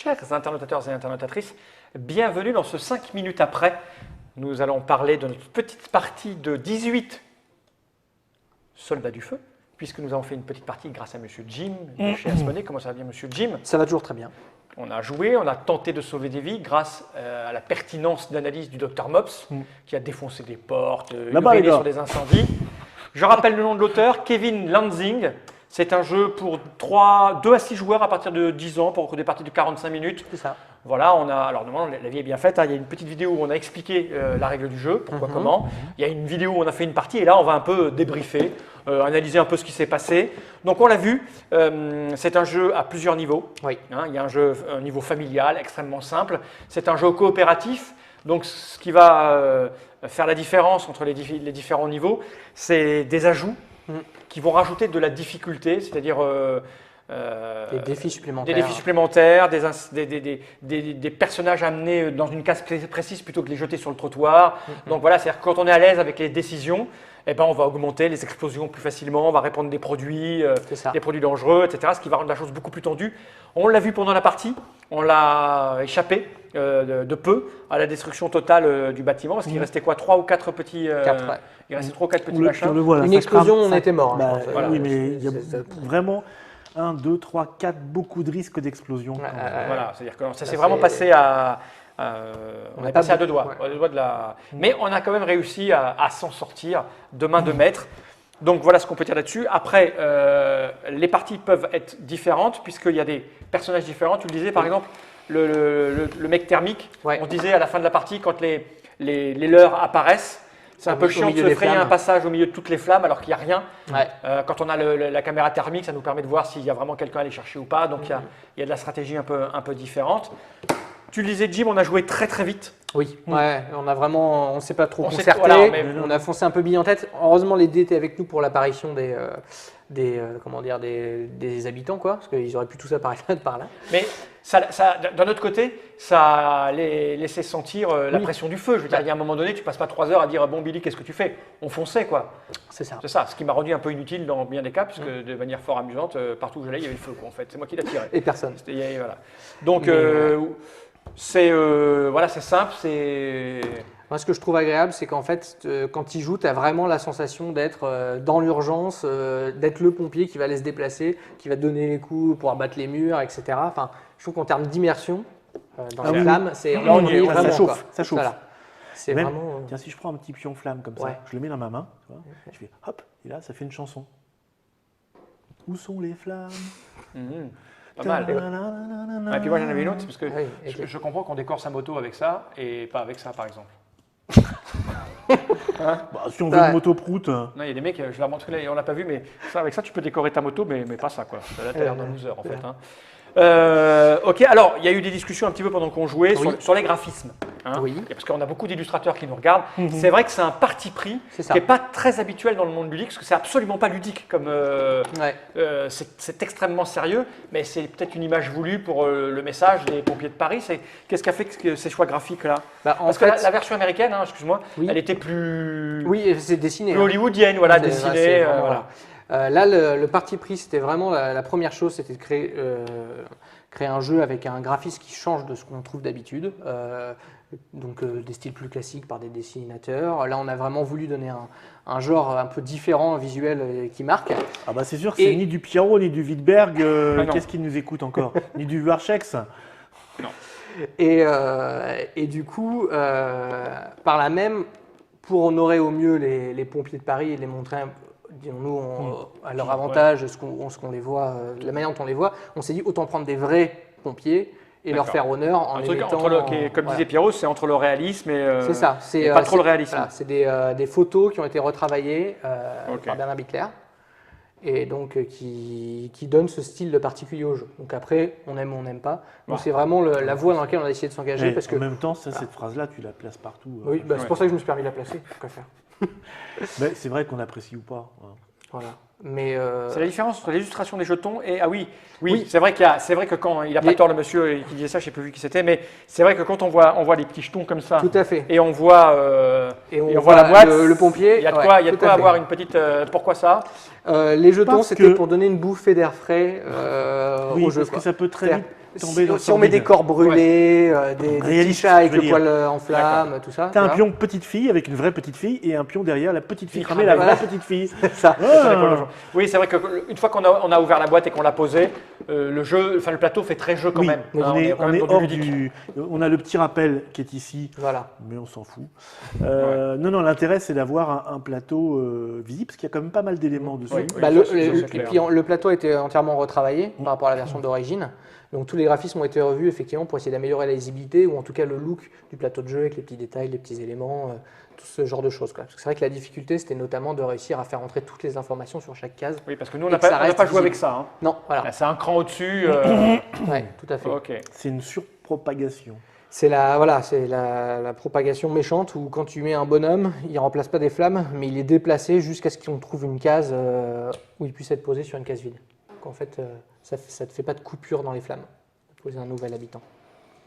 chers internautateurs et internautatrices, bienvenue dans ce 5 minutes après. Nous allons parler de notre petite partie de 18 soldats du feu, puisque nous avons fait une petite partie grâce à Monsieur Jim de chez Asmonet. Comment ça va bien, Monsieur Jim? Ça va toujours très bien. On a joué, on a tenté de sauver des vies grâce à la pertinence d'analyse du Dr Mops, qui a défoncé des portes, uriné sur des incendies. Je rappelle le nom de l'auteur, Kevin Lansing. C'est un jeu pour 2 à 6 joueurs à partir de 10 ans pour des parties de 45 minutes. C'est ça. Voilà, alors normalement la vie est bien faite. Il y a une petite vidéo où on a expliqué la règle du jeu, pourquoi, comment. Il y a une vidéo où on a fait une partie et là on va un peu débriefer, analyser un peu ce qui s'est passé. Donc on l'a vu, c'est un jeu à plusieurs niveaux. Oui. Il y a un niveau familial extrêmement simple. C'est un jeu coopératif. Donc ce qui va faire la différence entre les différents niveaux, c'est des ajouts qui vont rajouter de la difficulté, c'est-à-dire des défis supplémentaires. Des défis supplémentaires, des personnages amenés dans une case précise plutôt que de les jeter sur le trottoir. Donc voilà, c'est-à-dire que quand on est à l'aise avec les décisions, eh ben on va augmenter les explosions plus facilement, on va répandre des produits dangereux, etc. Ce qui va rendre la chose beaucoup plus tendue. On l'a vu pendant la partie, on l'a échappé de peu à la destruction totale du bâtiment, parce qu'il restait quoi, 3 ou 4 petits... 4, ouais. Il restait 3 ou 4 petits machins. Une explosion, on était mort. Bah, voilà. Oui, mais il y a vraiment 1, 2, 3, 4, beaucoup de risques d'explosion. Voilà, c'est-à-dire que ça s'est vraiment passé à... on est passé à 2 doigts, ouais. 2 doigts de la... Mais on a quand même réussi à s'en sortir de main de maître. Donc voilà ce qu'on peut dire là-dessus. Après, les parties peuvent être différentes puisqu'il y a des personnages différents. Tu le disais par exemple, le mec thermique, Ouais. on disait à la fin de la partie quand les leurres apparaissent, c'est un peu chiant de se frayer un passage au milieu de toutes les flammes alors qu'il n'y a rien. Ouais. Quand on a la caméra thermique, ça nous permet de voir s'il y a vraiment quelqu'un à aller chercher ou pas. Donc il y a de la stratégie un peu différente. Tu le disais, Jim, on a joué très très vite. Oui, ouais, on ne s'est pas trop On s'est- concerté, voilà, mais- on a foncé un peu bille en tête. Heureusement, les dés étaient avec nous pour l'apparition des habitants, quoi, parce qu'ils auraient pu tous apparaître par là. Mais d'un autre côté, ça a laissé sentir la pression du feu. Je veux dire, il y a un moment donné, tu passes pas 3 heures à dire bon Billy, qu'est-ce que tu fais? On fonçait quoi. C'est ça. C'est ça, ce qui m'a rendu un peu inutile dans bien des cas, puisque de manière fort amusante, partout où j'allais, il y avait le feu quoi, en fait. C'est moi qui l'ai tiré. Et personne. Voilà. Donc c'est simple, c'est. Moi, ce que je trouve agréable, c'est qu'en fait, quand il joue, tu as vraiment la sensation d'être dans l'urgence, d'être le pompier qui va aller se déplacer, qui va te donner les coups pour abattre les murs, etc. Enfin, je trouve qu'en termes d'immersion, dans les flammes, c'est Là, on y est, vraiment, ça chauffe, quoi. ça chauffe. Voilà. C'est Même, vraiment. tiens, si je prends un petit pion flamme comme ça, Ouais. je le mets dans ma main, tu vois, je fais hop, et là, ça fait une chanson. Où sont les flammes? Pas mal. Et puis moi j'en avais une autre, c'est parce que Oui, ok. je comprends qu'on décore sa moto avec ça et pas avec ça par exemple. Bah, si on veut Ouais. une moto prout, Non, il y a des mecs, je leur montre là, on l'a pas vu, mais ça, avec ça tu peux décorer ta moto, mais pas ça quoi. Là t'as l'air d'un loser en fait. Ok, alors il y a eu des discussions un petit peu pendant qu'on jouait sur les graphismes. Oui. Parce qu'on a beaucoup d'illustrateurs qui nous regardent. C'est vrai que c'est un parti pris C'est qui ça. n'est pas très habituel dans le monde ludique, parce que c'est absolument pas ludique comme. Ouais. C'est extrêmement sérieux, mais c'est peut-être une image voulue pour le message des pompiers de Paris. Qu'est-ce qui a fait ces choix graphiques là? Bah, en Parce fait, que la version américaine, excuse-moi, Oui. elle était plus, oui, c'est dessiné. plus hein. hollywoodienne, voilà, C'est- dessinée. c'est vraiment, Voilà. Là, le parti pris, c'était vraiment la première chose, c'était de créer un jeu avec un graphisme qui change de ce qu'on trouve d'habitude. Donc des styles plus classiques par des dessinateurs. Là, on a vraiment voulu donner un genre un peu différent, un visuel qui marque. ah bah c'est sûr que Et- c'est ni du Pierrot, ni du Wittberg, non. qu'est-ce qui nous écoute encore? Ni du Varchex. Et du coup, par là même, pour honorer au mieux les pompiers de Paris et les montrer, disons-nous, à leur avantage, ce qu'on les voit, la manière dont on les voit, on s'est dit autant prendre des vrais pompiers et leur D'accord. faire honneur en Un les truc mettant comme voilà. disait Pierrot, c'est entre le réalisme et. C'est ça. et pas trop le réalisme. Voilà, c'est des photos qui ont été retravaillées Ok. par Bernard Bickler et donc qui donnent ce style de particulier au jeu. Donc après, on aime ou on n'aime pas. Donc Ouais. c'est vraiment la voie dans laquelle on a essayé de s'engager Et parce que en même temps, cette phrase-là, tu la places partout. oui, bah, c'est pour ça que je me suis permis de la placer. Je préfère. Mais c'est vrai qu'on apprécie ou pas. Voilà. Mais C'est la différence entre l'illustration des jetons et oui, Oui. c'est vrai c'est vrai que quand il a pas Les- tort le monsieur qui disait ça, je sais plus qui c'était, mais c'est vrai que quand on voit les petits jetons comme ça tout à fait. et on voit Et on voit voit la boîte, le pompier. il y a de ouais, quoi, il y a de tout quoi à fait. avoir une petite. Pourquoi ça? Les jetons, Parce c'était que- pour donner une bouffée d'air frais Oui, au jeu. parce que quoi. ça peut très C'est-à-dire, vite. tomber dans Si on met des corps brûlés, des petits Réaliste, chats avec je veux le dire. poil en flamme, tout ça. T'as un voilà. pion petite fille avec une vraie petite fille et un pion derrière la petite fille Cramé, cramée, la voilà. vraie petite fille. Ça. Ah. Oui, c'est vrai qu'une fois qu'on a ouvert la boîte et qu'on l'a posé, le plateau fait très jeu quand Oui, même. oui. Hein, on est, quand on même est dans du hors ludique. du. On a le petit rappel qui est ici, Voilà. mais on s'en fout. Non, l'intérêt c'est d'avoir un plateau visible parce qu'il y a quand même pas mal d'éléments dessus. Oui, oui. Bah, ça, c'est et clair. puis le plateau a été entièrement retravaillé par rapport à la version d'origine. Donc tous les graphismes ont été revus effectivement pour essayer d'améliorer la lisibilité ou en tout cas le look du plateau de jeu avec les petits détails, les petits éléments, tout ce genre de choses, quoi. Parce que c'est vrai que la difficulté c'était notamment de réussir à faire entrer toutes les informations sur chaque case. Oui, parce que nous, on Et n'a que ça pas, reste joué visible. avec ça. Hein. Non, voilà. Là, c'est un cran au-dessus. Ouais, tout à fait. Ok. C'est une surpropagation. C'est la propagation méchante où quand tu mets un bonhomme, il remplace pas des flammes, mais il est déplacé jusqu'à ce qu'on trouve une case où il puisse être posé sur une case vide. Donc en fait, ça ne te fait pas de coupure dans les flammes. Poser un nouvel habitant.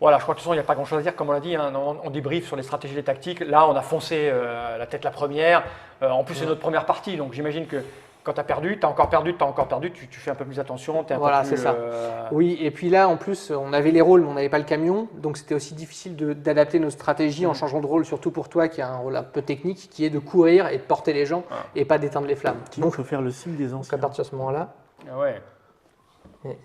Voilà, je crois que de toute façon, il n'y a pas grand-chose à dire. Comme on l'a dit, hein, on débriefe sur les stratégies et les tactiques. Là, on a foncé la tête la première. En plus, c'est notre première partie. Donc j'imagine que quand tu as perdu, tu as encore perdu, tu fais un peu plus attention. T'es un Voilà, peu plus, c'est ça. Oui, et puis là, en plus, on avait les rôles, mais on n'avait pas le camion. Donc c'était aussi difficile d'adapter nos stratégies en changeant de rôle, surtout pour toi qui a un rôle un peu technique, qui est de courir et de porter les gens et pas d'éteindre les flammes. Sinon, il faut faire le signe des Donc à anciens. partir de ce moment-là, Ah ouais. Ouais.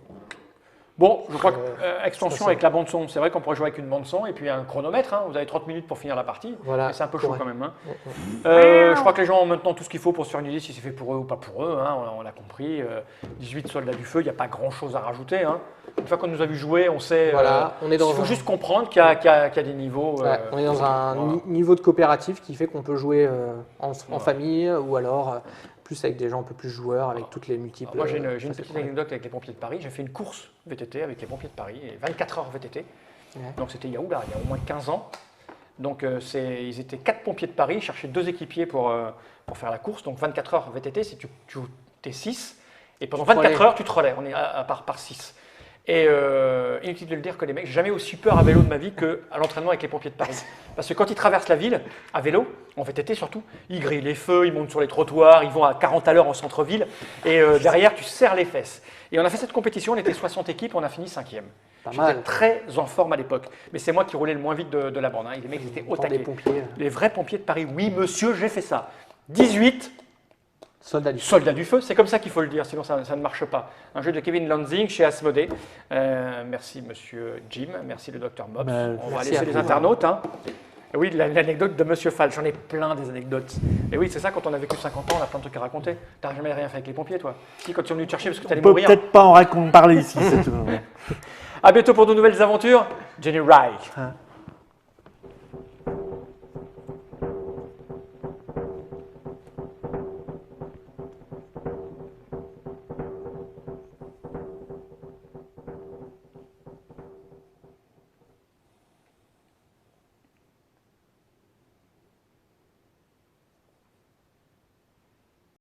Bon, je crois que ça, extension c'est- avec la bande-son, c'est vrai qu'on pourrait jouer avec une bande-son et puis un chronomètre. Hein. Vous avez 30 minutes pour finir la partie. voilà. Mais c'est un peu chaud Ouais. quand même. Hein. Ouais. Je crois que les gens ont maintenant tout ce qu'il faut pour se faire une idée si c'est fait pour eux ou pas pour eux. Hein. On l'a compris. 18 soldats du feu, il n'y a pas grand-chose à rajouter. Hein. Une fois qu'on nous a vu jouer, on sait. Voilà, on est dans il faut un- juste comprendre qu'il y a des niveaux. Ouais, on est dans un voilà. niveau de coopératif qui fait qu'on peut jouer en famille ou alors plus avec des gens un peu plus joueurs, avec toutes les multiples. Alors moi, j'ai une facettes. petite anecdote avec les pompiers de Paris. J'ai fait une course VTT avec les pompiers de Paris, et 24 heures VTT. Ouais. Donc c'était il y a au moins 15 ans. Donc ils étaient 4 pompiers de Paris, ils cherchaient 2 équipiers pour faire la course. Donc 24 heures VTT, si tu es 6. Et pendant Tu te 24 relais. heures, tu te relais. On est à par 6. Et inutile de le dire que les mecs, j'ai jamais aussi peur à vélo de ma vie qu'à l'entraînement avec les pompiers de Paris. Parce que quand ils traversent la ville, à vélo, en VTT surtout, ils grillent les feux, ils montent sur les trottoirs, ils vont à 40 à l'heure en centre-ville, et derrière, tu serres les fesses. Et on a fait cette compétition, on était 60 équipes, on a fini 5e. Pas J'étais mal. très en forme à l'époque, mais c'est moi qui roulais le moins vite de la bande. Hein. Les mecs ils étaient au Pour des taquet. pompiers, Les vrais pompiers de Paris, oui monsieur, j'ai fait ça. 18 soldats du soldats du feu, c'est comme ça qu'il faut le dire, sinon ça ne marche pas. Un jeu de Kevin Lansing chez Asmodée. Merci monsieur Jim, merci le docteur Mobs. Bah, On va merci laisser à les vous. internautes. Hein. Et oui, l'anecdote de monsieur Fall, j'en ai plein des anecdotes. Et oui, c'est ça, quand on a vécu 50 ans, on a plein de trucs à raconter. T'as jamais rien fait avec les pompiers, toi? Si, quand ils sont venus te chercher parce que On t'allais peut mourir. peut-être pas en parler ici. À bientôt pour de nouvelles aventures. Jenny Wright.